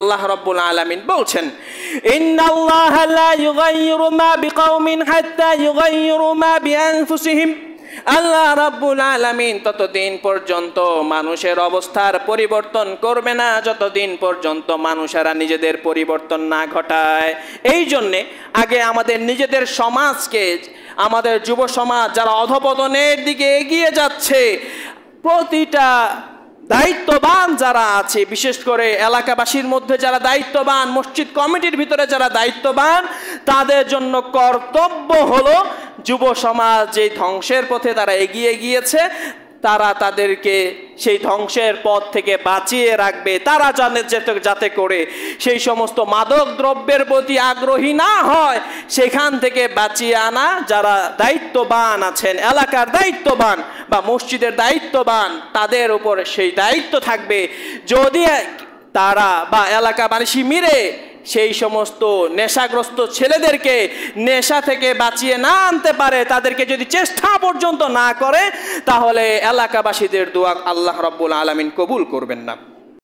আল্লাহ রাব্বুল আলামিন বলছেন, ইন্নাল্লাহা লা ইউগাইয়িরু মা বিকাওমিন হাত্তা ইউগাইয়িরু মা বিআনফুসিহিম। আল্লাহ রাব্বুল আলামিন ততদিন পর্যন্ত মানুষের অবস্থার পরিবর্তন করবে না যতদিন পর্যন্ত মানুষেরা নিজেদের পরিবর্তন না ঘটায়। এই জন্যে আগে আমাদের নিজেদের সমাজকে, আমাদের যুব সমাজ যারা অধপতনের দিকে এগিয়ে যাচ্ছে, প্রতিটা দায়িত্ববান যারা আছে, বিশেষ করে এলাকাবাসীর মধ্যে যারা দায়িত্ববান, মসজিদ কমিটির ভিতরে যারা দায়িত্ববান, তাদের জন্য কর্তব্য হলো যুব সমাজ যে ধ্বংসের পথে তারা এগিয়ে গিয়েছে, তারা তাদেরকে সেই ধ্বংসের পথ থেকে বাঁচিয়ে রাখবে। তারা জানে যাতে করে সেই সমস্ত মাদক দ্রব্যের প্রতি আগ্রহী না হয়, সেখান থেকে বাঁচিয়ে আনা যারা দায়িত্ববান আছেন, এলাকার দায়িত্ববান বা মসজিদের দায়িত্ববান, তাদের উপর সেই দায়িত্ব থাকবে। যদি তারা বা এলাকাবাসী মিলে সেই সমস্ত নেশাগ্রস্ত ছেলেদেরকে নেশা থেকে বাঁচিয়ে না আনতে পারে, তাদেরকে যদি চেষ্টা পর্যন্ত না করে, তাহলে এলাকাবাসীদের দোয়া আল্লাহ রাব্বুল আলামিন কবুল করবেন না।